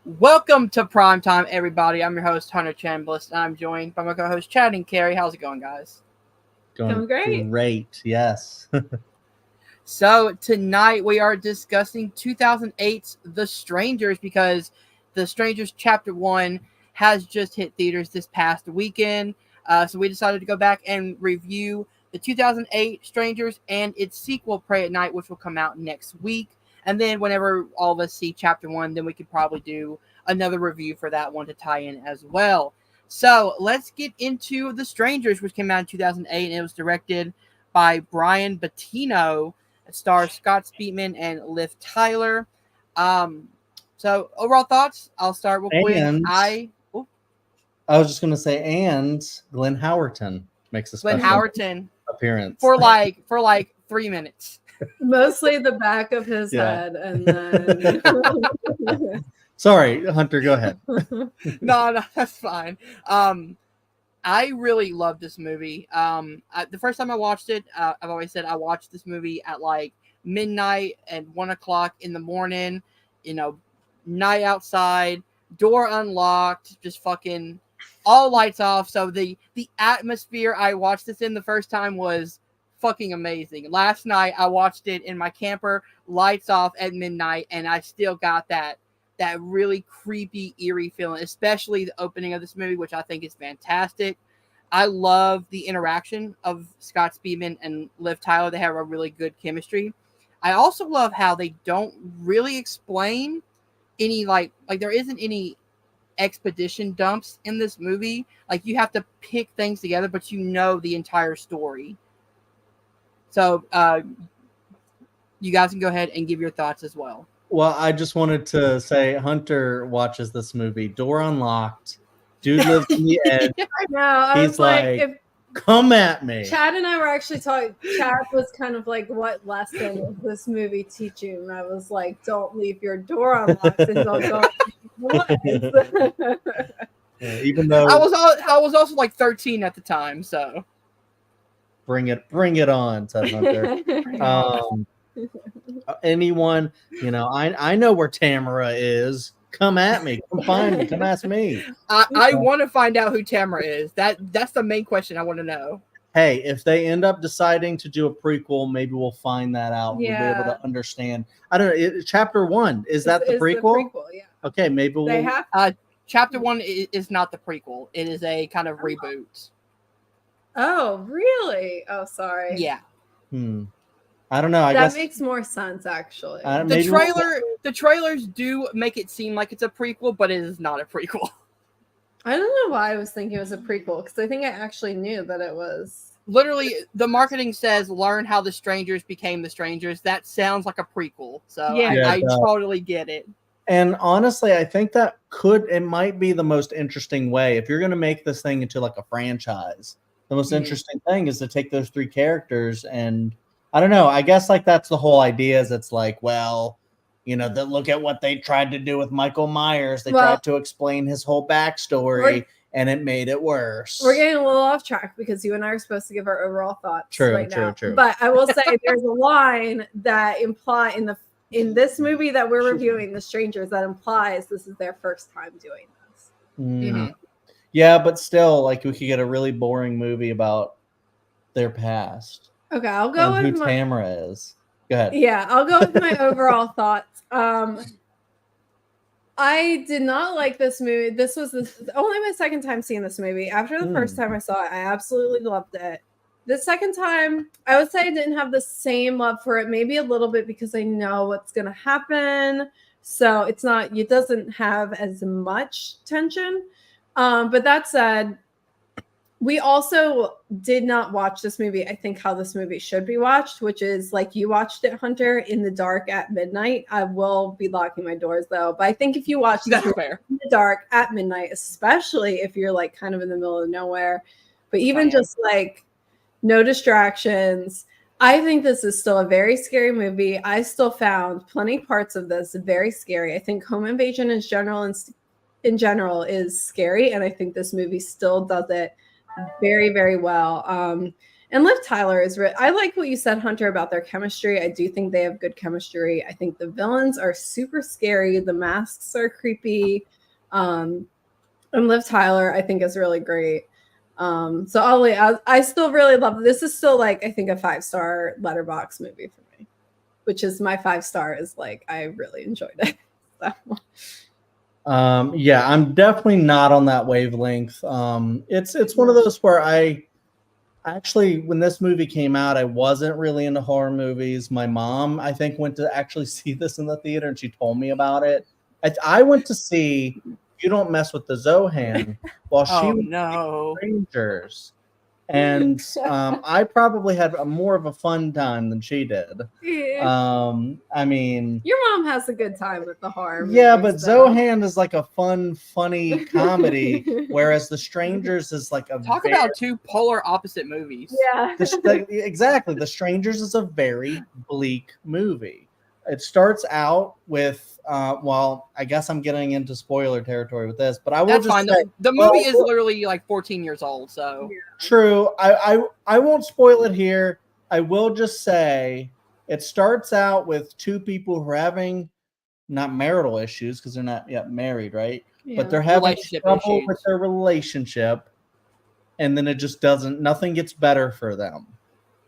Welcome to Primetime, everybody. I'm your host, Hunter Chambliss, and I'm joined by my co-host, Chad and Carrie. How's it going, guys? Going Great. great, yes. So, tonight we are discussing 2008's The Strangers because The Strangers Chapter 1 has just hit theaters this past weekend. So, we decided to go back and review the 2008 Strangers and its sequel, Pray at Night, which will come out next week. And then, whenever all of us see Chapter 1, then we could probably do another review for that one to tie in as well. So, let's get into The Strangers, which came out in 2008, and it was directed by Brian Bettino. It stars Scott Speedman and Liv Tyler. So overall thoughts, I'll start real quick. And I was just going to say, and Glenn Howerton makes a Glenn special Howerton appearance for like 3 minutes. Mostly the back of his Yeah. head, and then Sorry, Hunter, go ahead. No, that's fine. I really love this movie. The first time I watched it, I've always said I watched this movie at like midnight and 1:00 in the morning. You know, night outside, door unlocked, just fucking all lights off. So the atmosphere I watched this in the first time was fucking amazing. Last night I watched it in my camper, lights off at midnight, and I still got that really creepy, eerie feeling, especially the opening of this movie, which I think is fantastic. I love the interaction of Scott Speedman and Liv Tyler. They have a really good chemistry. I also love how they don't really explain any like there isn't any expedition dumps in this movie. Like you have to pick things together, but you know the entire story. So you guys can go ahead and give your thoughts as well. Well, I just wanted to say Hunter watches this movie, door unlocked. Dude lives in the edge. I know. I He's was like, like, if come at me. Chad and I were actually talking, Chad was kind of like, "What lesson does this movie teach you?" And I was like, "Don't leave your door unlocked and don't go in the woods." Even though I was also like 13 at the time, so bring it on, said Hunter. Anyone, I know where Tamara is. Come at me. Come find me. Come ask me. I want to find out who Tamara is. That's the main question I want to know. Hey, if they end up deciding to do a prequel, maybe we'll find that out. Yeah. We'll be able to understand. I don't know. Chapter 1, is that the prequel? Yeah. Okay, maybe we'll. They have. Chapter 1 is not the prequel. It is a kind of reboot. Oh, really? Oh, sorry. Yeah. I don't know. I that guess makes more sense, actually. The trailers do make it seem like it's a prequel, but it is not a prequel. I don't know why I was thinking it was a prequel, because I think I actually knew that it was. Literally, the marketing says learn how the strangers became the strangers. That sounds like a prequel. So Yeah. I totally get it. And honestly, I think it might be the most interesting way. If you're going to make this thing into like a franchise, the most interesting thing is to take those three characters and I don't know. I guess like that's the whole idea is it's like, well, look at what they tried to do with Michael Myers. They tried to explain his whole backstory and it made it worse. We're getting a little off track because you and I are supposed to give our overall thoughts True. But I will say there's a line that imply in this movie that we're reviewing, The Strangers, that implies this is their first time doing this. Mm-hmm. Yeah, but still, like we could get a really boring movie about their past. Okay, I'll go with who Tamara is. Go ahead. Yeah, I'll go with my overall thoughts. I did not like this movie. This was only my second time seeing this movie. After the first time I saw it, I absolutely loved it. The second time, I would say I didn't have the same love for it, maybe a little bit because I know what's going to happen. So it doesn't have as much tension. But that said, we also did not watch this movie, I think, how this movie should be watched, which is like you watched it, Hunter, in the dark at midnight. I will be locking my doors, though. But I think if you watch this in the dark at midnight, especially if you're like kind of in the middle of nowhere, but even just like no distractions, I think this is still a very scary movie. I still found plenty parts of this very scary. I think home invasion in general is scary, and I think this movie still does it very, very well. And Liv Tyler is I like what you said, Hunter, about their chemistry. I do think they have good chemistry. I think the villains are super scary. The masks are creepy. And Liv Tyler, I think, is really great. So I still really love this. Is still like, I think, a 5-star Letterboxd movie for me, which is my 5-star is like, I really enjoyed it. So. Yeah, I'm definitely not on that wavelength. It's one of those where I actually, when this movie came out, I wasn't really into horror movies. My mom, I think, went to actually see this in the theater, and she told me about it. I went to see You Don't Mess with the Zohan while she was no. Strangers. And I probably had more of a fun time than she did. I mean, your mom has a good time with the horror. Yeah, but Zohan is like a fun, funny comedy, whereas The Strangers is like a talk about two polar opposite movies. Yeah, exactly. The Strangers is a very bleak movie. It starts out with well, I guess I'm getting into spoiler territory with this, but I will That's just fine. say, the movie is literally like 14 years old, so true. I won't spoil it here. I will just say it starts out with two people who are having not marital issues because they're not yet married, right? Yeah. But they're having trouble issues with their relationship, and then it just nothing gets better for them.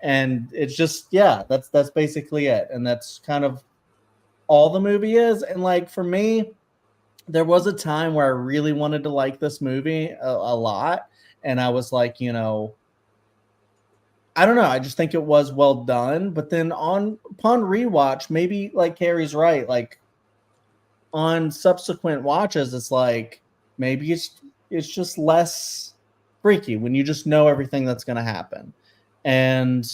And it's just, yeah, that's basically it. And that's kind of all the movie is. And like for me, there was a time where I really wanted to like this movie a lot. And I was like, you know, I don't know. I just think it was well done. But then upon rewatch, maybe like Carrie's right. Like on subsequent watches, it's like maybe it's just less freaky when you just know everything that's going to happen. And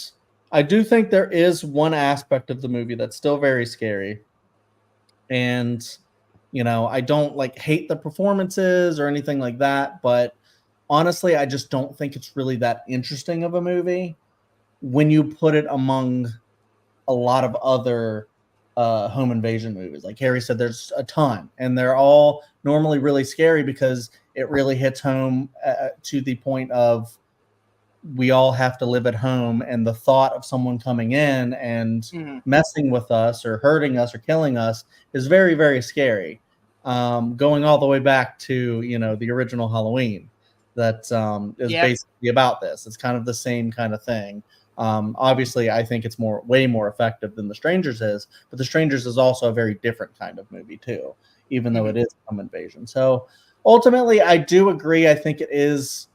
I do think there is one aspect of the movie that's still very scary. And you know, I don't like hate the performances or anything like that, but honestly, I just don't think it's really that interesting of a movie when you put it among a lot of other home invasion movies. Like Harry said, there's a ton, and they're all normally really scary because it really hits home to the point of we all have to live at home, and the thought of someone coming in and messing with us or hurting us or killing us is very, very scary. Going all the way back to, you know, the original Halloween that is basically about this. It's kind of the same kind of thing. Obviously, I think it's way more effective than The Strangers is, but The Strangers is also a very different kind of movie too, even though it is home invasion. So ultimately, I do agree. I think it is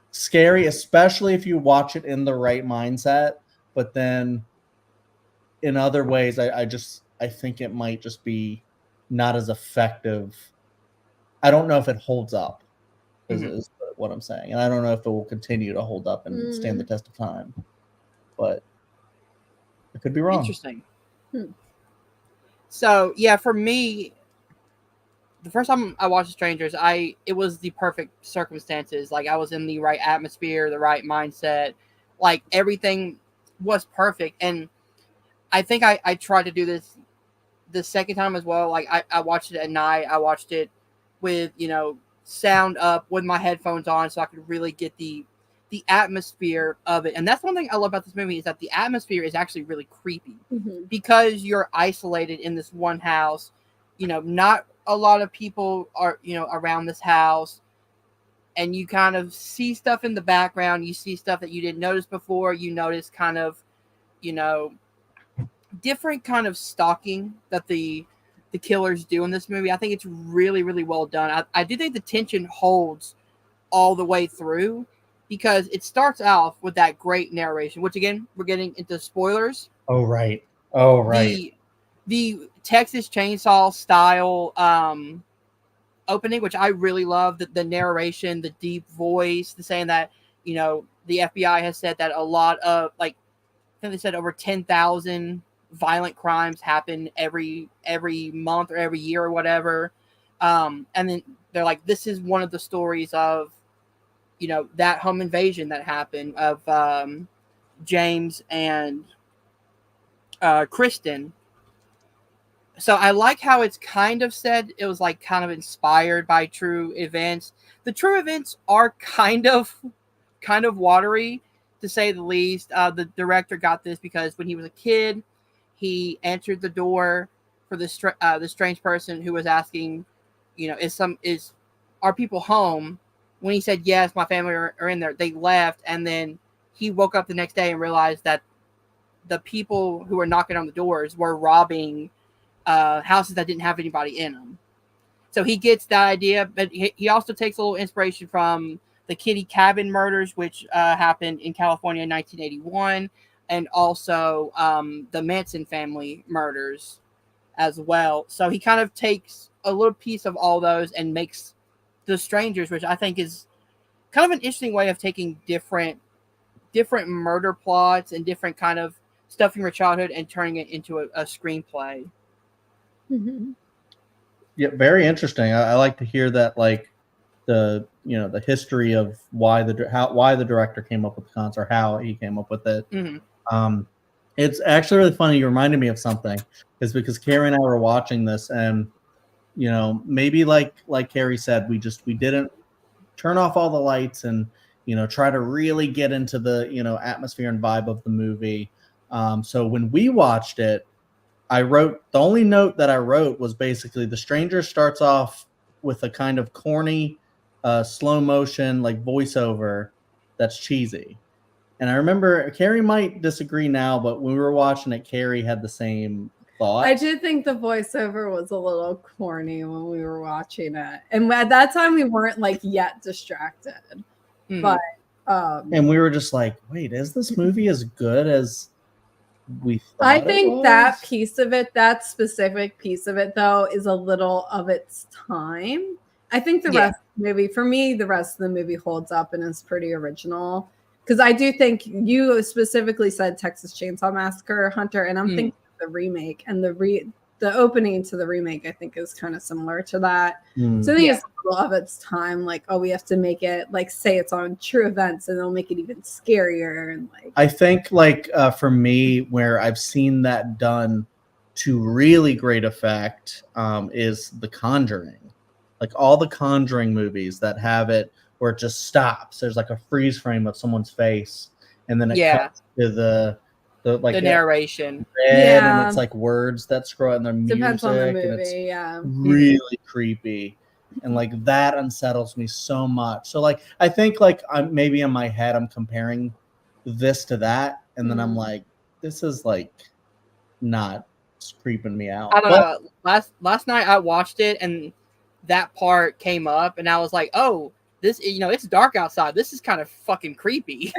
scary, especially if you watch it in the right mindset. But then in other ways, I think it might just be not as effective. I don't know if it holds up, is what I'm saying. And I don't know if it will continue to hold up and stand the test of time. But I could be wrong. Interesting. So yeah, for me, the first time I watched The Strangers, it was the perfect circumstances. Like I was in the right atmosphere, the right mindset, like everything was perfect. And I think I tried to do this the second time as well. Like I watched it at night. I watched it with, you know, sound up with my headphones on so I could really get the atmosphere of it. And that's one thing I love about this movie is that the atmosphere is actually really creepy because you're isolated in this one house. You know, not a lot of people are, you know, around this house, and you kind of see stuff in the background. You see stuff that you didn't notice before. You notice kind of, you know, different kind of stalking that the killers do in this movie. I think it's really, really well done. I do think the tension holds all the way through because it starts off with that great narration, which again, we're getting into spoilers. Oh, right. The Texas Chainsaw style opening, which I really love, the narration, the deep voice, the saying that, you know, the FBI has said that a lot of, like, I think they said over 10,000 violent crimes happen every month or every year or whatever. And then they're like, this is one of the stories of, you know, that home invasion that happened of James and Kristen. So I like how it's kind of said it was like kind of inspired by true events. The true events are kind of watery to say the least. The director got this because when he was a kid, he answered the door for the strange person who was asking, are people home? When he said yes, my family are in there. They left, and then he woke up the next day and realized that the people who were knocking on the doors were robbing houses that didn't have anybody in them. So he gets that idea, but he also takes a little inspiration from the Kitty Cabin murders, which happened in California in 1981, and also the Manson family murders as well. So he kind of takes a little piece of all those and makes The Strangers, which I think is kind of an interesting way of taking different murder plots and different kind of stuff from your childhood and turning it into a screenplay. Mm-hmm. Yeah, very interesting. I like to hear that, like the history of why the director came up with the concept, or how he came up with it. Mm-hmm. It's actually really funny. You reminded me of something, is because Carrie and I were watching this, and maybe like Carrie said, we didn't turn off all the lights and try to really get into the atmosphere and vibe of the movie. So when we watched it, the only note that I wrote was basically The Stranger starts off with a kind of corny slow motion like voiceover that's cheesy. And I remember Carrie might disagree now, but when we were watching it, Carrie had the same thought. I did think the voiceover was a little corny when we were watching it. And at that time we weren't like yet distracted. Mm-hmm. But and we were just like, wait, is this movie as good as we thought? I think that piece of it, that specific piece of it though, is a little of its time. I think the rest of the movie, for me, the rest of the movie holds up and is pretty original. Because I do think you specifically said Texas Chainsaw Massacre, Hunter, and I'm thinking the remake, and the opening to the remake I think is kind of similar to that. So I think it's a little of its time, like, oh, we have to make it like say it's on true events, and they'll make it even scarier. And like, I think like for me, where I've seen that done to really great effect is The Conjuring. Like all the Conjuring movies that have it where it just stops. There's like a freeze frame of someone's face, and then it cuts to the narration. And it's like words that scroll and their music. Depends on the movie, and it's really creepy. And like that unsettles me so much. So like I think like I'm maybe in my head I'm comparing this to that, and then I'm like, this is like not creeping me out. I don't know. Last night I watched it and that part came up and I was like, oh, this, it's dark outside. This is kind of fucking creepy.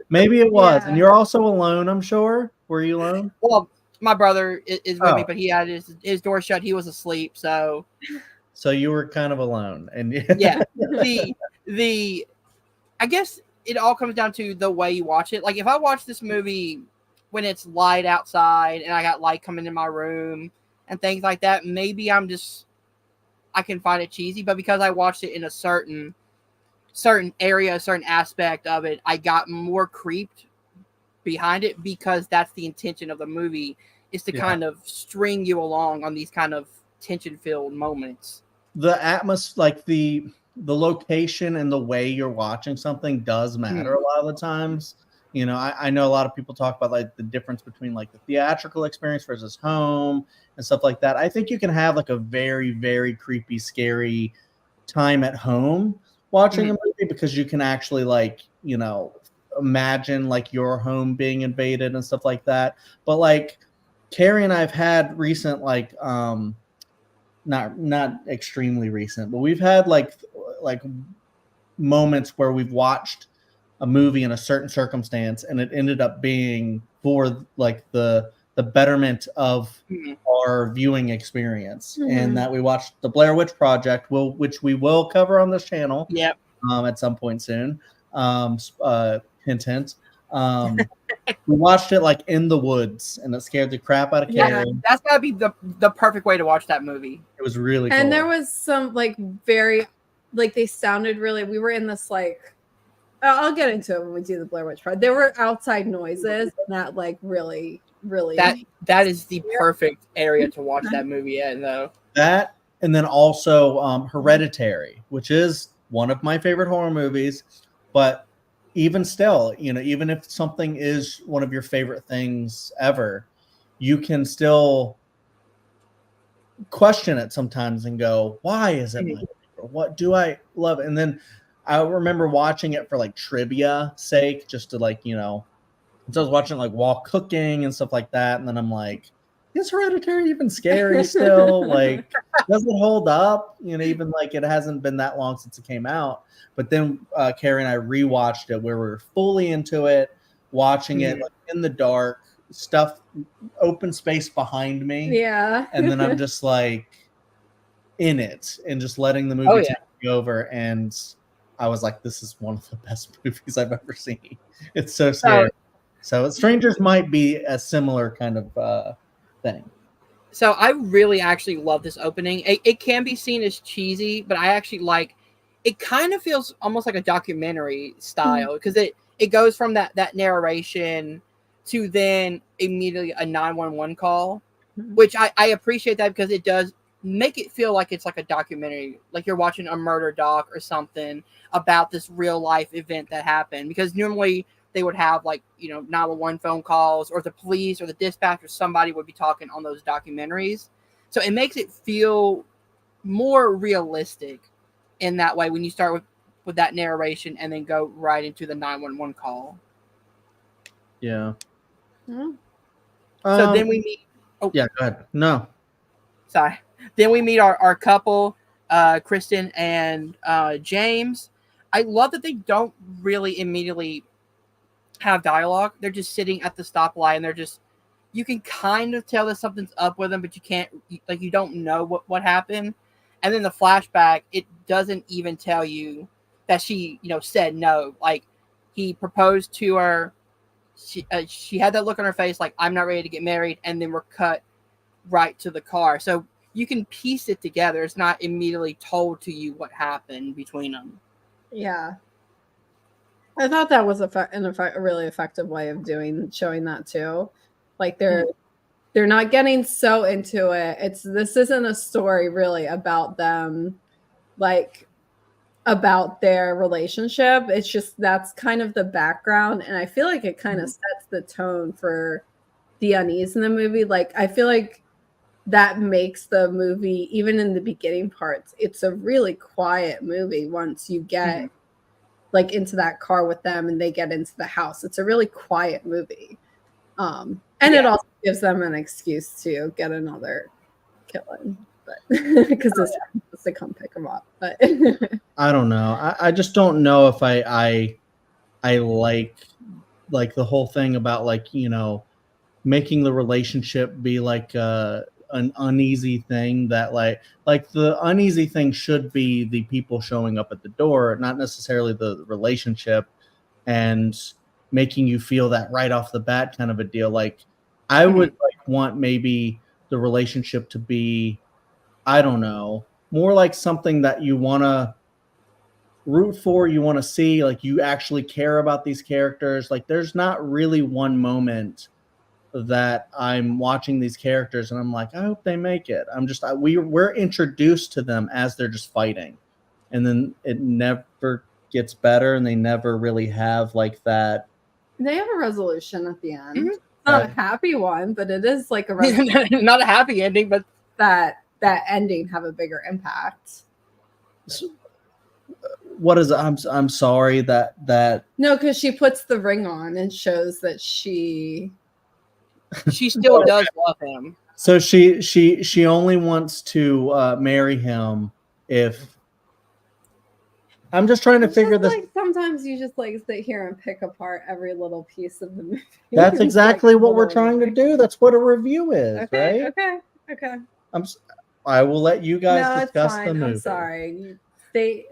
Maybe it was. And you're also alone, I'm sure. Were you alone? Well, my brother is with me, but he had his door shut. He was asleep, so you were kind of alone. And yeah, I guess it all comes down to the way you watch it. Like if I watch this movie when it's light outside and I got light coming in my room and things like that, maybe I can find it cheesy, but because I watched it in a certain area, a certain aspect of it, I got more creeped behind it because that's the intention of the movie, is to kind of string you along on these kind of tension-filled moments. The atmosphere, like the location and the way you're watching something does matter a lot of the times. I know a lot of people talk about like the difference between like the theatrical experience versus home and stuff like that. I think you can have like a very, very creepy, scary time at home watching a movie because you can actually like, imagine like your home being invaded and stuff like that. But like Carrie and I've had recent, like, not extremely recent, but we've had like moments where we've watched a movie in a certain circumstance and it ended up being for like the betterment of our viewing experience. And that we watched the Blair Witch Project, which we will cover on this channel at some point soon. Hint, hint. We watched it like in the woods and it scared the crap out of Carrie. Yeah, that's gotta be the perfect way to watch that movie. It was really cool. And there was some like very, like they sounded really, we were in this like, I'll get into it when we do the Blair Witch Project. There were outside noises and that like really that is the perfect area to watch that movie in, though. That, and then also Hereditary, which is one of my favorite horror movies, but even still, even if something is one of your favorite things ever, you can still question it sometimes and go, why is it my favorite? What do I love? And then I remember watching it for like trivia sake, just to like, so I was watching like while cooking and stuff like that. And then I'm like, is Hereditary even scary still? Like, does it hold up? Even like it hasn't been that long since it came out. But then Carrie and I rewatched it where we were fully into it, watching it like in the dark, stuff, open space behind me. Yeah. And then I'm just like in it and just letting the movie take me over. And I was like, this is one of the best movies I've ever seen. It's so scary. So Strangers might be a similar kind of thing. So I really actually love this opening. It can be seen as cheesy, but I actually like it. Kind of feels almost like a documentary style because it goes from that narration to then immediately a 911 call, which I appreciate that because it does make it feel like it's like a documentary, like you're watching a murder doc or something about this real life event that happened. Because normally they would have like 911 phone calls, or the police or the dispatch or somebody would be talking on those documentaries. So it makes it feel more realistic in that way when you start with that narration and then go right into the 911 call. Yeah. So then we meet. Oh yeah, go ahead. No. Sorry. Then we meet our couple, Kristen and James. I love that they don't really immediately have dialogue. They're just sitting at the stoplight and they're just, you can kind of tell that something's up with them, but you can't, like, you don't know what happened. And then the flashback, it doesn't even tell you that she, said no. Like, he proposed to her. She had that look on her face, like, I'm not ready to get married. And then we're cut right to the car. So you can piece it together. It's not immediately told to you what happened between them. Yeah. I thought that was a really effective way of showing that too. Like they're not getting so into it. This isn't a story really about them, like about their relationship. It's just that's kind of the background, and I feel like it kind of sets the tone for the unease in the movie. Like I feel like that makes the movie, even in the beginning parts, it's a really quiet movie once you get like into that car with them and they get into the house. It's a really quiet movie. And it also gives them an excuse to get another killing, but because it's supposed to come pick them up. But I don't know. I just don't know if I like the whole thing about like, making the relationship be like an uneasy thing, that like the uneasy thing should be the people showing up at the door, not necessarily the relationship, and making you feel that right off the bat kind of a deal. Like I would like want maybe the relationship to be, I don't know, more like something that you want to root for, you want to see, like you actually care about these characters. Like there's not really one moment that I'm watching these characters and I'm like, I hope they make it. We're introduced to them as they're just fighting, and then it never gets better, and they never really have like that. They have a resolution at the end. Not a happy one, but it is like a resolution. Not a happy ending, but that ending have a bigger impact. So, what is it? I'm sorry that no, because she puts the ring on and shows that she still does love him. So she only wants to marry him if. I'm just trying to figure this. Like sometimes you just like sit here and pick apart every little piece of the movie. That's exactly what we're trying to do. That's what a review is, okay, right? Okay. I will let you guys discuss the movie. I'm sorry. State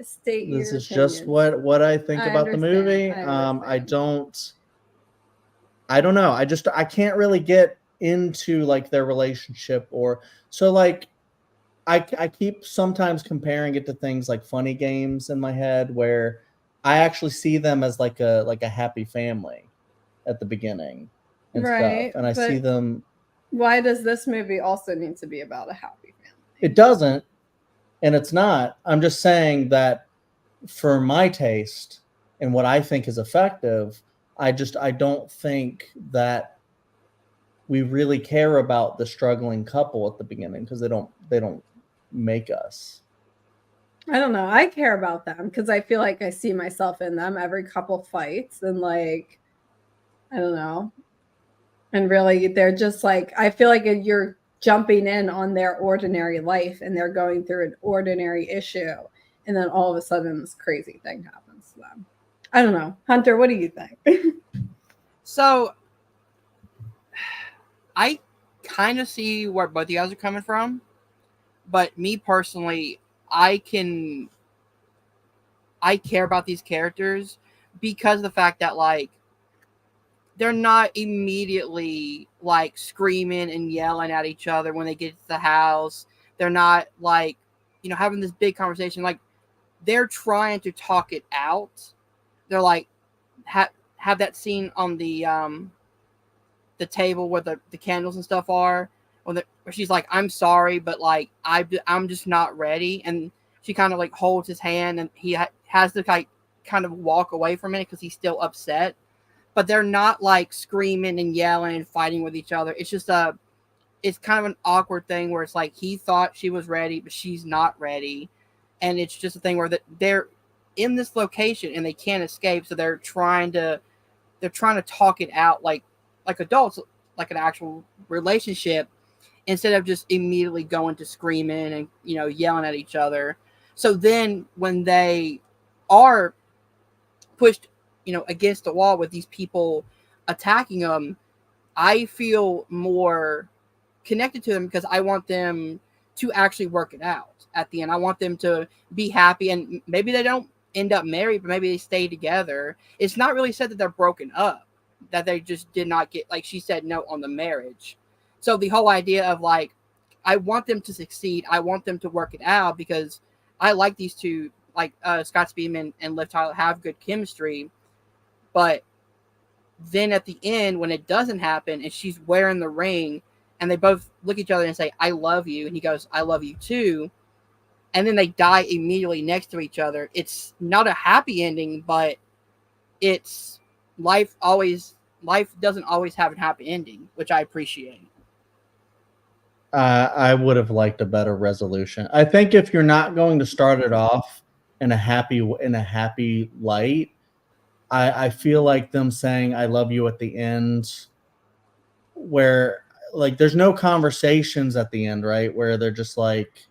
this is just what I think about the movie. I don't know. I can't really get into like their relationship, or so like I keep sometimes comparing it to things like Funny Games in my head, where I actually see them as like a happy family at the beginning and stuff, and I see them. Why does this movie also need to be about a happy family? It doesn't, and it's not. I'm just saying that for my taste, and what I think is effective. I don't think that we really care about the struggling couple at the beginning because they don't make us. I don't know. I care about them because I feel like I see myself in them. Every couple fights, and like, I don't know. And really, they're just like, I feel like you're jumping in on their ordinary life and they're going through an ordinary issue. And then all of a sudden, this crazy thing happens to them. I don't know. Hunter, what do you think? So, I kind of see where both of you guys are coming from. But me personally, I care about these characters because of the fact that, like, they're not immediately like screaming and yelling at each other when they get to the house. They're not like, having this big conversation. Like, they're trying to talk it out. They're like, have that scene on the table where the candles and stuff are, where she's like, I'm sorry, but like, I'm just not ready. And she kind of like holds his hand, and he has to like kind of walk away from it because he's still upset. But they're not like screaming and yelling and fighting with each other. It's just it's kind of an awkward thing where it's like he thought she was ready, but she's not ready. And it's just a thing where they're in this location and they can't escape. So they're trying to talk it out like adults, like an actual relationship, instead of just immediately going to screaming and, yelling at each other. So then when they are pushed, against the wall with these people attacking them, I feel more connected to them because I want them to actually work it out at the end. I want them to be happy, and maybe they don't end up married, but maybe they stay together. It's not really said that they're broken up, that they just did not get, like she said, no on the marriage. So the whole idea of like, I want them to succeed. I want them to work it out because I like these two, like Scott Speedman and Liv Tyler have good chemistry. But then at the end, when it doesn't happen and she's wearing the ring and they both look at each other and say, I love you. And he goes, I love you too. And then they die immediately next to each other. It's not a happy ending, but it's life doesn't always have a happy ending, which I appreciate. I would have liked a better resolution. I think if you're not going to start it off in a happy light, I feel like them saying I love you at the end, where like there's no conversations at the end, right? Where they're just like,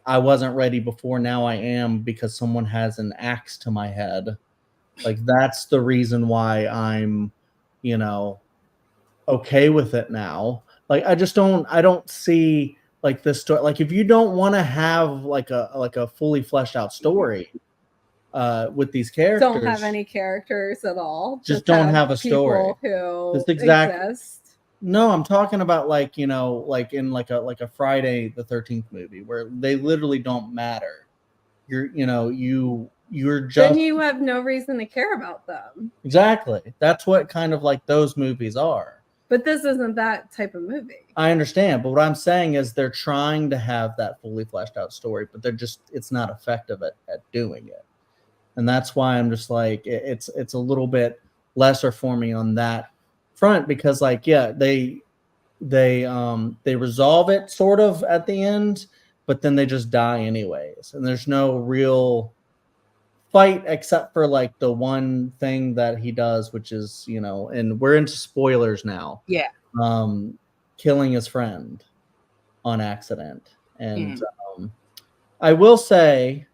I wasn't ready before, now I am because someone has an axe to my head. Like that's the reason why I'm, okay with it now. Like I don't see like this story. Like if you don't want to have like a fully fleshed out story with these characters, don't have any characters at all. Just don't have a story. Who Exactly. exist. No, I'm talking about like, like in like a Friday the 13th movie where they literally don't matter. You're just, then you have no reason to care about them. Exactly. That's what kind of like those movies are. But this isn't that type of movie. I understand, but what I'm saying is they're trying to have that fully fleshed out story, but it's not effective at doing it. And that's why I'm just like, it's a little bit lesser for me on that front because like, yeah, they resolve it sort of at the end, but then they just die anyways. And there's no real fight except for like the one thing that he does, which is, and we're into spoilers now. Yeah. Killing his friend on accident. And I will say,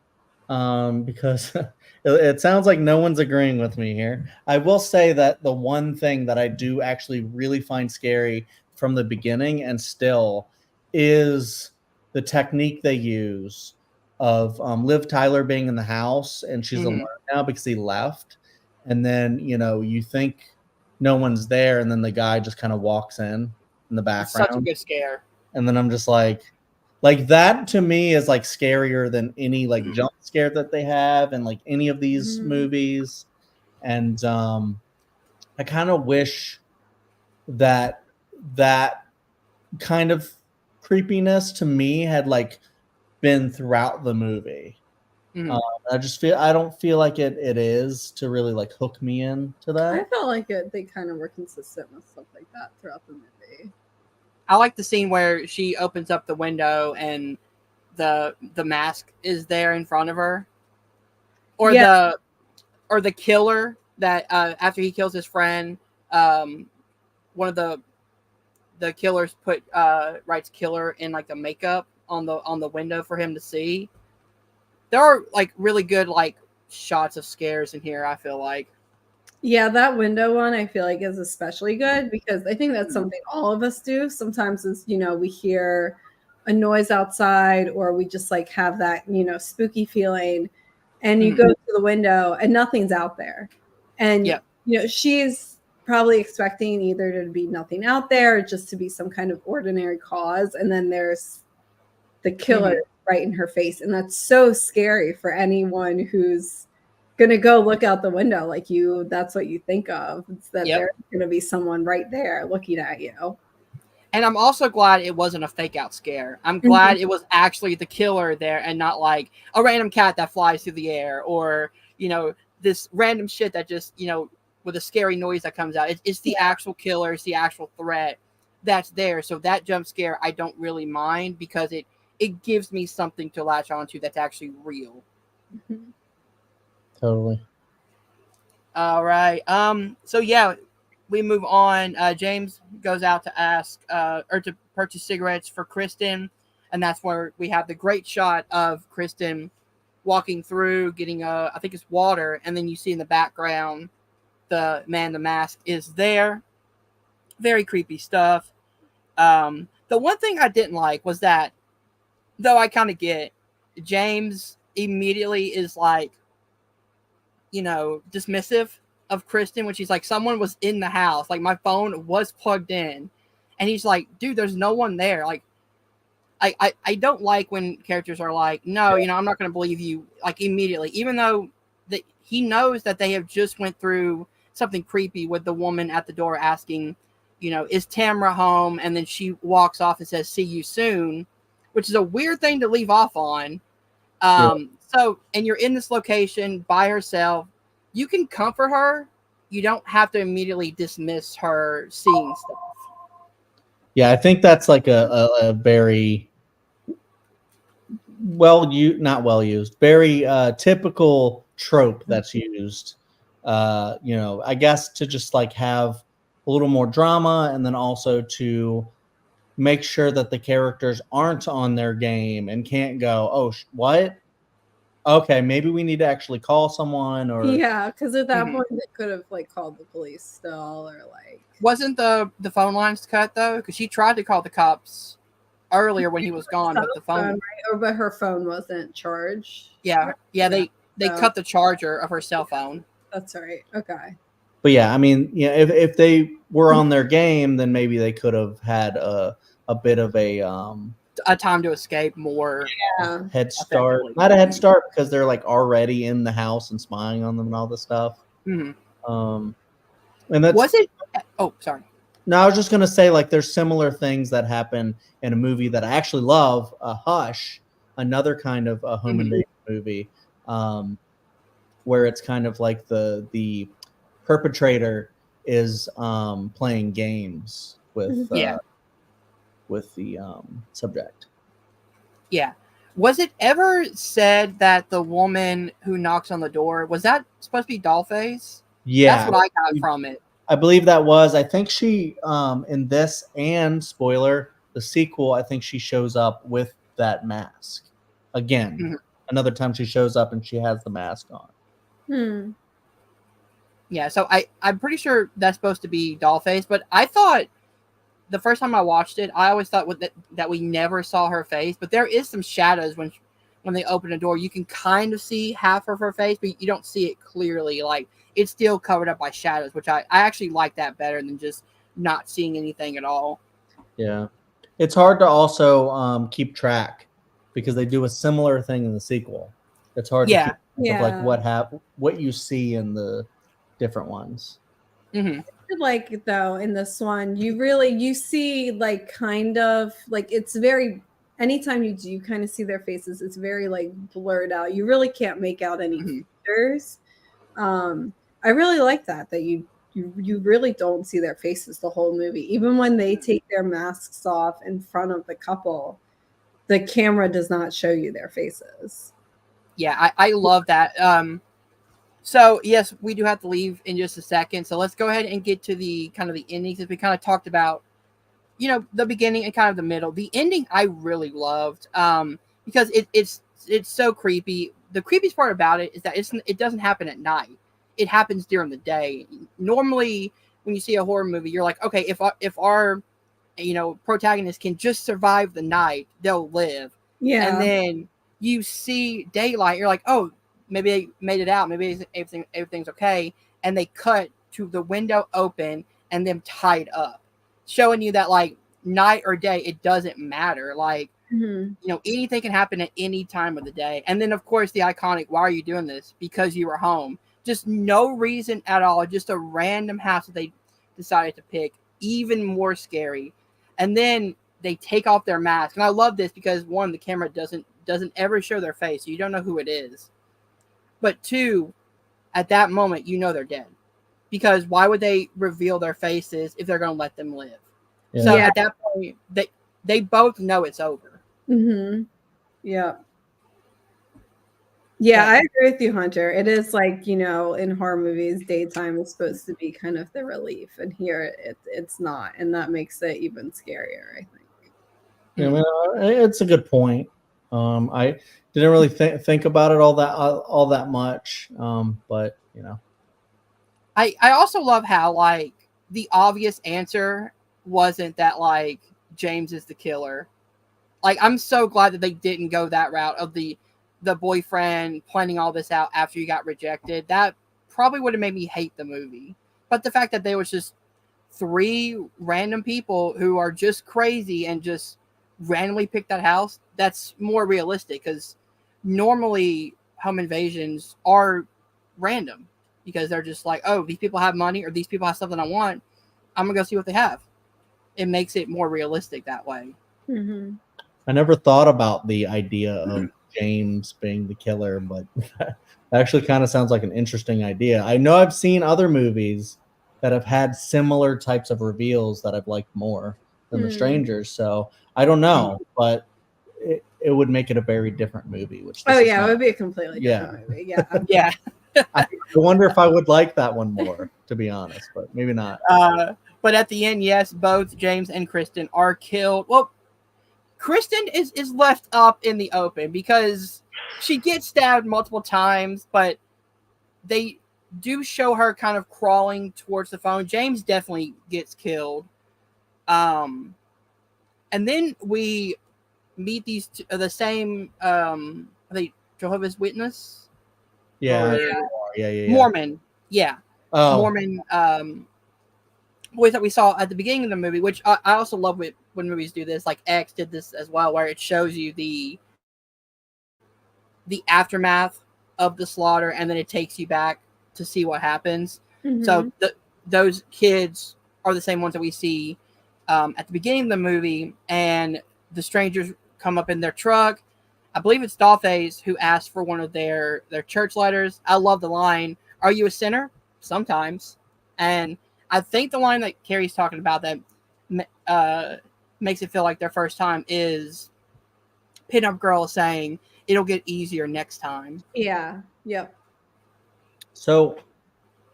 because it sounds like no one's agreeing with me here, I will say that the one thing that I do actually really find scary from the beginning and still is the technique they use of Liv Tyler being in the house and she's alone now because he left. And then, you think no one's there. And then the guy just kind of walks in the background. It's such a good scare. And then I'm just like that to me is like scarier than any like jump scare that they have in like any of these movies. And I kind of wish that kind of creepiness to me had like been throughout the movie. Mhm. I don't feel like it is to really like hook me into that. I felt like they kind of were consistent with stuff like that throughout the movie. I like the scene where she opens up the window and the mask is there in front of her, or Yeah. the killer that after he kills his friend, um, one of the killers writes killer in like the makeup on the window for him to see. There are like really good like shots of scares in here, I feel like. Yeah, that window one I feel like is especially good because I think that's something all of us do. Sometimes is, we hear a noise outside or we just like have that, spooky feeling and you go to the window and nothing's out there. And Yeah. she's probably expecting either to be nothing out there or just to be some kind of ordinary cause and then there's the killer right in her face and that's so scary for anyone who's gonna go look out the window like that's what you think of. It's that Yep. there's gonna be someone right there looking at you. And I'm also glad it wasn't a fake out scare. I'm glad it was actually the killer there and not like a random cat that flies through the air or, this random shit that just, with a scary noise that comes out. It's the actual killer, it's the actual threat that's there. So that jump scare I don't really mind because it gives me something to latch onto that's actually real. Totally. All right. So yeah, we move on. James goes out to ask or to purchase cigarettes for Kristen, and that's where we have the great shot of Kristen walking through, getting I think it's water, and then you see in the background the man in the mask is there. Very creepy stuff. The one thing I didn't like was that, though I kind of get, James immediately is like, dismissive of Kristen when she's like, someone was in the house. Like, my phone was plugged in. And he's like, dude, there's no one there. Like, I don't like when characters are like, no, I'm not going to believe you, like, immediately. Even though he knows that they have just went through something creepy with the woman at the door asking, is Tamra home? And then she walks off and says, see you soon, which is a weird thing to leave off on. So, and you're in this location by herself, you can comfort her. You don't have to immediately dismiss her seeing stuff. Yeah, I think that's like a very not well used, very typical trope that's used. I guess to just like have a little more drama and then also to make sure that the characters aren't on their game and can't go, oh, what? Okay, maybe we need to actually call someone or Yeah, because at that point they could have like called the police still or like. Wasn't the phone lines cut though? Because she tried to call the cops earlier when he was gone, but the phone, right? But her phone wasn't charged. yeah, they cut the charger of her cell phone. That's right. Okay. But yeah, I mean, if they were on their game, then maybe they could have had a bit of a time to escape more. Yeah. Head start. Not a head start because they're like already in the house and spying on them and all this stuff. And that's was it? Oh, sorry. No, I was just gonna say like there's similar things that happen in a movie that I actually love, Hush, another kind of a home invasion movie, where it's kind of like the perpetrator is playing games with the subject. Yeah. Was it ever said that the woman who knocks on the door, was that supposed to be Dollface? Yeah. That's what I got from it. I believe that was. I think she in this and spoiler, the sequel, I think she shows up with that mask. Again. Another time she shows up and she has the mask on. Yeah, so I'm pretty sure that's supposed to be Dollface, but I thought the first time I watched it, I always thought that we never saw her face, but there is some shadows when they open a door. You can kind of see half of her face, but you don't see it clearly. Like, it's still covered up by shadows, which I actually like that better than just not seeing anything at all. Yeah. It's hard to also keep track because they do a similar thing in the sequel. It's hard to keep track of like what you see in the different ones. Like though in this one you see like kind of like it's very anytime you do kind of see their faces, it's very like blurred out. You really can't make out any features. I really like that you really don't see their faces the whole movie. Even when they take their masks off in front of the couple, the camera does not show you their faces. Yeah, I love that. So yes, we do have to leave in just a second. So let's go ahead and get to the kind of the endings, as we kind of talked about, you know, the beginning and kind of the middle. The ending I really loved, because it's so creepy. The creepiest part about it is that it doesn't happen at night. It happens during the day. Normally, when you see a horror movie, you're like, okay, if our you know protagonist can just survive the night, they'll live. Yeah. And then you see daylight, you're like, oh, maybe they made it out, maybe everything's okay, and they cut to the window open and them tied up, showing you that like night or day, it doesn't matter. Like, you know, anything can happen at any time of the day. And then of course the iconic, why are you doing this? Because you were home. Just no reason at all, just a random house that they decided to pick, even more scary. And then they take off their mask, and I love this because one, the camera doesn't ever show their face, so you don't know who it is. But two, at that moment, you know they're dead. Because why would they reveal their faces if they're going to let them live? Yeah. So at that point, they both know it's over. Yeah. Yeah, I agree with you, Hunter. It is like, you know, in horror movies, daytime is supposed to be kind of the relief, and here it's not, and that makes it even scarier, I think. Yeah, I mean, it's a good point. I didn't really think about it all that much, but you know, I also love how like the obvious answer wasn't that like James is the killer. Like, I'm so glad that they didn't go that route of the boyfriend planning all this out after you got rejected. That probably would have made me hate the movie. But the fact that there was just 3 random people who are just crazy and just randomly picked that house, that's more realistic, because normally home invasions are random because they're just like, oh, these people have money or these people have something I want. I'm going to go see what they have. It makes it more realistic that way. I never thought about the idea of James being the killer, but that actually kind of sounds like an interesting idea. I know I've seen other movies that have had similar types of reveals that I've liked more than The Strangers, so I don't know, but it would make it a very different movie. Which it would be a completely different movie. Yeah. Yeah. I wonder if I would like that one more, to be honest, but maybe not. But at the end, yes, both James and Kristen are killed. Well, Kristen is left up in the open because she gets stabbed multiple times, but they do show her kind of crawling towards the phone. James definitely gets killed. And then we meet these the same are they Jehovah's Witness? Yeah. Mormon. Yeah. Oh. Mormon boys that we saw at the beginning of the movie, which I also love when movies do this. Like X did this as well, where it shows you the aftermath of the slaughter, and then it takes you back to see what happens. So those kids are the same ones that we see at the beginning of the movie, and the strangers come up in their truck. I believe it's Dolphace who asked for one of their church letters. I love the line, "Are you a sinner?" Sometimes. And I think the line that Carrie's talking about that makes it feel like their first time is Pinup Girl saying, "It'll get easier next time." Yeah. Yep. So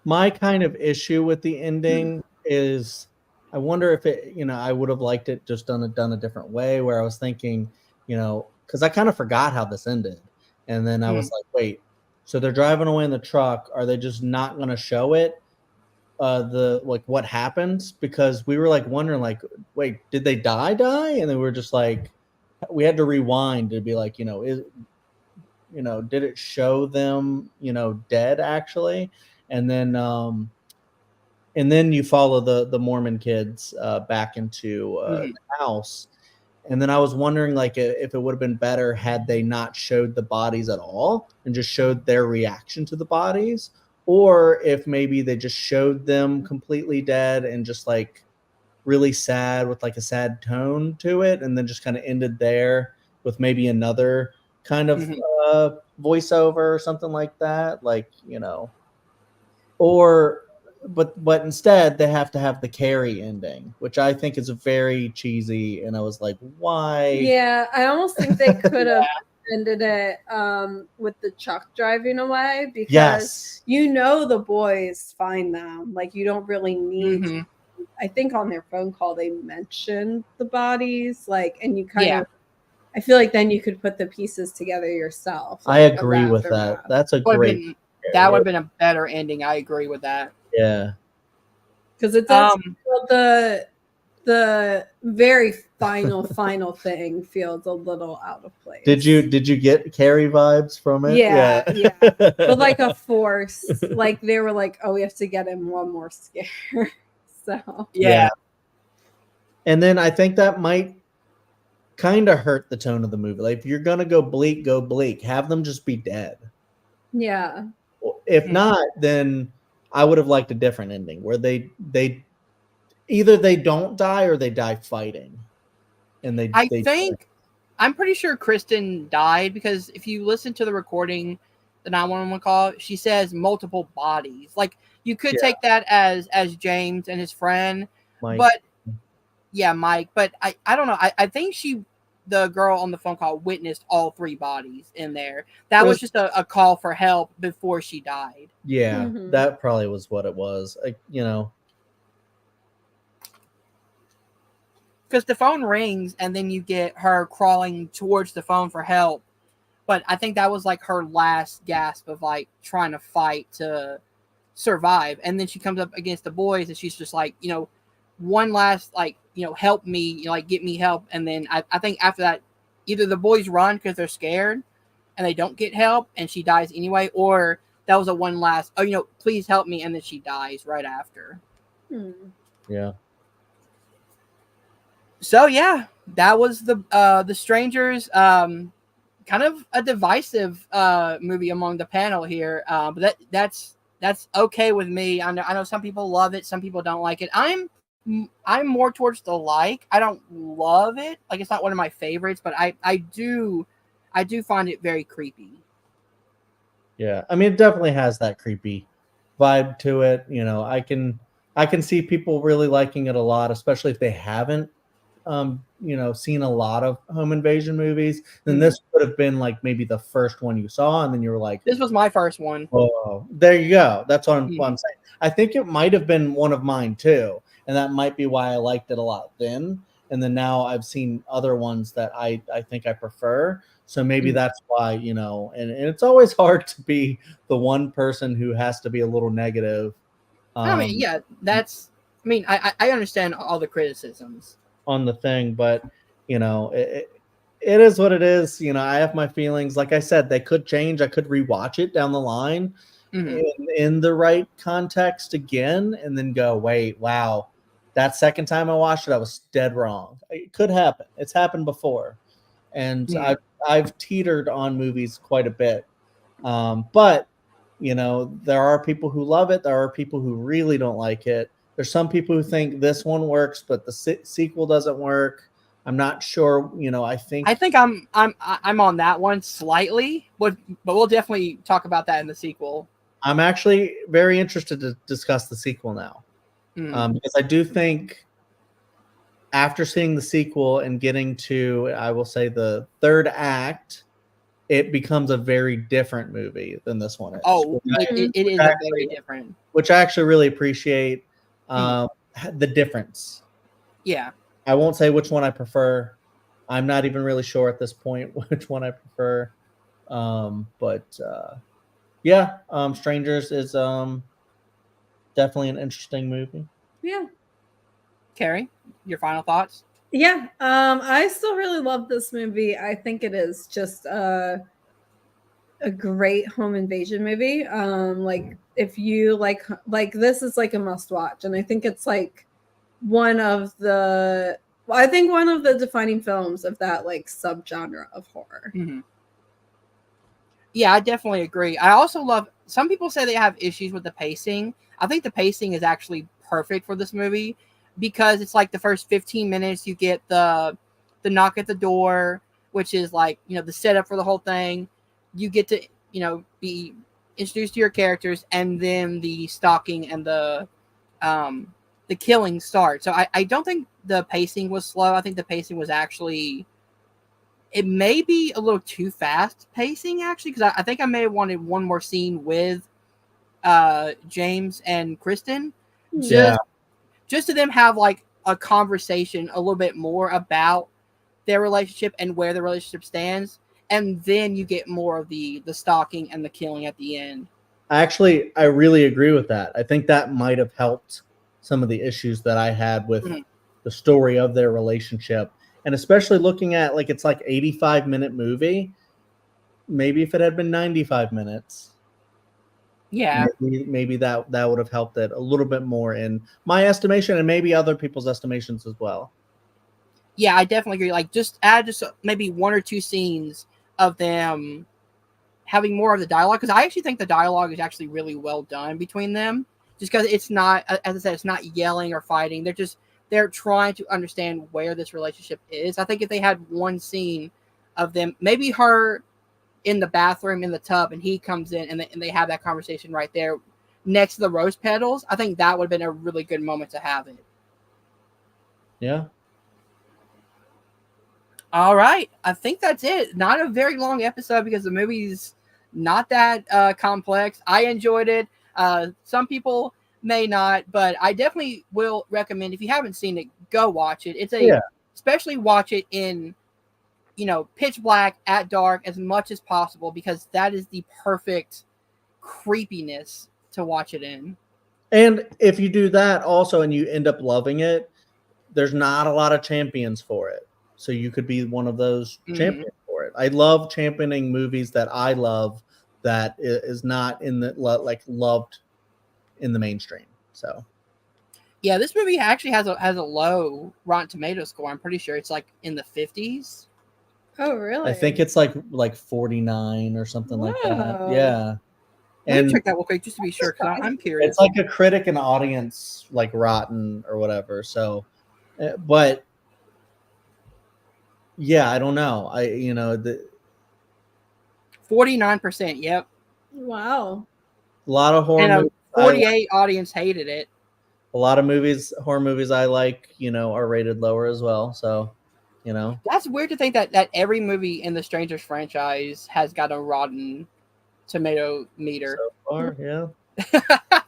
my kind of issue with the ending is, I wonder if it, you know, I would have liked it just done a different way, where I was thinking, you know, because I kind of forgot how this ended. And then I was like, wait, so they're driving away in the truck. Are they just not going to show it? Like what happens? Because we were like wondering, like, wait, did they die? And then we were just like, we had to rewind to be like, you know, did it show them, you know, dead actually? And then you follow the Mormon kids back into the house. And then I was wondering, like, if it would have been better had they not showed the bodies at all and just showed their reaction to the bodies, or if maybe they just showed them completely dead and just like really sad with like a sad tone to it, and then just kind of ended there with maybe another kind of voiceover or something like that, like, you know, or but instead they have to have the Carrie ending, which I think is very cheesy, and I was like, why? Yeah, I almost think they could have ended it with the truck driving away, because Yes. you know the boys find them. Like, you don't really need Mhm. I think on their phone call they mentioned the bodies, like, and you kind of I feel like then you could put the pieces together yourself. I Like, of agree the with that. aftermath. That's a Would have great been that would have been a better ending. I agree with that. yeah. Because it does feel the very final thing feels a little out of place. Did you get Carrie vibes from it? Yeah. But like a force, like they were like, oh, we have to get him one more scare. So Yeah. And then I think that might kind of hurt the tone of the movie. Like, if you're gonna go bleak, go bleak. Have them just be dead. yeah. If not, then I would have liked a different ending where they either they don't die or they die fighting. And I'm pretty sure Kristen died, because if you listen to the recording, the 911 call, she says multiple bodies. Like, you could take that as James and his friend, Mike. but Mike. But I don't know. I think the girl on the phone call witnessed all 3 bodies in there. That was just a call for help before she died. Yeah, that probably was what it was. You know, because the phone rings and then you get her crawling towards the phone for help. But I think that was like her last gasp of like trying to fight to survive. And then she comes up against the boys and she's just like, you know, one last, like, you know, help me, you know, like, get me help. And then I think after that, either the boys run because they're scared and they don't get help and she dies anyway, or that was a one last, oh, you know, please help me. And then she dies right after. Yeah. So yeah, that was the Strangers. Kind of a divisive movie among the panel here, but that's okay with me. I know some people love it, some people don't like it. I'm more towards the like. I don't love it. Like, it's not one of my favorites, but I do find it very creepy. Yeah, I mean, it definitely has that creepy vibe to it. You know, I can see people really liking it a lot, especially if they haven't you know, seen a lot of home invasion movies. Then this would have been like maybe the first one you saw, and then you were like, this was my first one. Oh, there you go. That's what I'm saying. I think it might have been one of mine too, and that might be why I liked it a lot then. And then now I've seen other ones that I think I prefer. So maybe that's why, you know, and it's always hard to be the one person who has to be a little negative. I mean, yeah, I understand all the criticisms on the thing, but you know, it is what it is. You know, I have my feelings. Like I said, they could change. I could rewatch it down the line in the right context again, and then go, wait, wow, that second time I watched it, I was dead wrong. It could happen. It's happened before, and I've teetered on movies quite a bit. But you know, there are people who love it. There are people who really don't like it. There's some people who think this one works, but the sequel doesn't work. I'm not sure. You know, I think I'm on that one slightly, but we'll definitely talk about that in the sequel. I'm actually very interested to discuss the sequel now, because I do think after seeing the sequel and getting to, I will say, the third act, it becomes a very different movie than this one is. Oh, it is very different. Which I actually really appreciate the difference. Yeah. I won't say which one I prefer. I'm not even really sure at this point which one I prefer. Strangers is definitely an interesting movie. Yeah. Carrie, your final thoughts? Yeah. I still really love this movie. I think it is just a great home invasion movie. Like, if you like this is like a must watch, and I think it's like one of the defining films of that like subgenre of horror. Yeah, I definitely agree. I also love, some people say they have issues with the pacing. I think the pacing is actually perfect for this movie, because it's like the first 15 minutes you get the knock at the door, which is like, you know, the setup for the whole thing. You get to, you know, be introduced to your characters, and then the stalking and the killing start. So I don't think the pacing was slow. I think the pacing was actually, it may be a little too fast pacing actually, because I think I may have wanted one more scene with James and Kristen, just to them have like a conversation a little bit more about their relationship and where the relationship stands, and then you get more of the stalking and the killing at the end. I really agree with that. I think that might have helped some of the issues that I had with the story of their relationship, and especially looking at like it's like 85-minute movie. Maybe if it had been 95 minutes, maybe that would have helped it a little bit more in my estimation, and maybe other people's estimations as well. Yeah, I definitely agree. Like, just add just maybe one or two scenes of them having more of the dialogue, because I actually think the dialogue is actually really well done between them. Just because it's not, as I said, it's not yelling or fighting. They're trying to understand where this relationship is. I think if they had one scene of them, maybe her in the bathroom in the tub, and he comes in, and they have that conversation right there next to the rose petals, I think that would have been a really good moment to have it. Yeah. All right. I think that's it. Not a very long episode because the movie's not that complex. I enjoyed it. Some people may not, but I definitely will recommend, if you haven't seen it, go watch it. Especially watch it in, you know, pitch black at dark as much as possible, because that is the perfect creepiness to watch it in. And if you do that also and you end up loving it, there's not a lot of champions for it. So you could be one of those champions for it. I love championing movies that I love that is not in the like loved in the mainstream. So yeah, this movie actually has a low Rotten Tomato score. I'm pretty sure it's like in the 50s. Oh, really? I think it's like 49 or something like that. Yeah. Let me check that real quick just to be sure, because I'm curious. It's like a critic and audience like Rotten or whatever. So, but yeah, I don't know. 49%. Yep. Wow. A lot of horror and movies. 48 audience hated it. A lot of horror movies I like, are rated lower as well. So, that's weird to think that every movie in the Strangers franchise has got a Rotten Tomato meter. So far, yeah.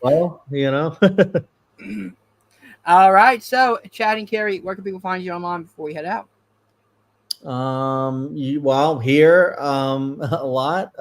Well, All right. So, Chad and Carrie, where can people find you online before we head out? Here a lot.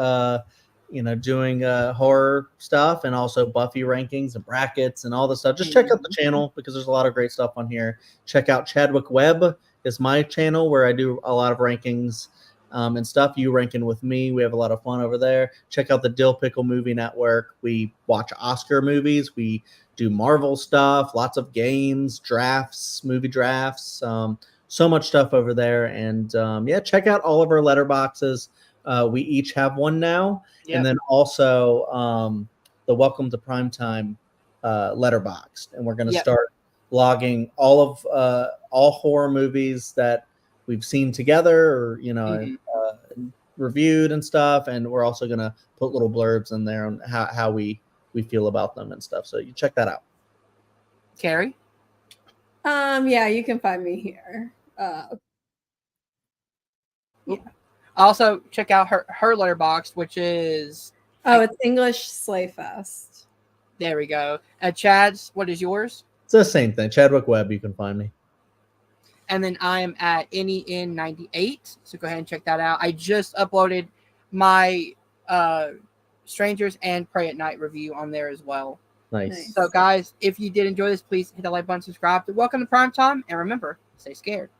Doing horror stuff, and also Buffy rankings and brackets and all this stuff. Just check out the channel because there's a lot of great stuff on here. Check out Chadwick Webb is my channel where I do a lot of rankings and stuff. You ranking with me. We have a lot of fun over there. Check out the Dill Pickle Movie Network. We watch Oscar movies. We do Marvel stuff, lots of games, drafts, movie drafts, so much stuff over there. And check out all of our letterboxes. We each have one now. Yep. And then also the Welcome to Primetime letterboxed. And we're going to start logging all horror movies that we've seen together or, reviewed and stuff. And we're also going to put little blurbs in there on how we feel about them and stuff. So you check that out. Carrie? Yeah, you can find me here. Also, check out her letterboxd, which is... it's English Slayfest. There we go. Chad's, what is yours? It's the same thing. Chadwick Webb, you can find me. And then I am at NEN98, so go ahead and check that out. I just uploaded my Strangers and Pray at Night review on there as well. Nice. So, guys, if you did enjoy this, please hit that like button, subscribe. Welcome to Primetime, and remember, stay scared.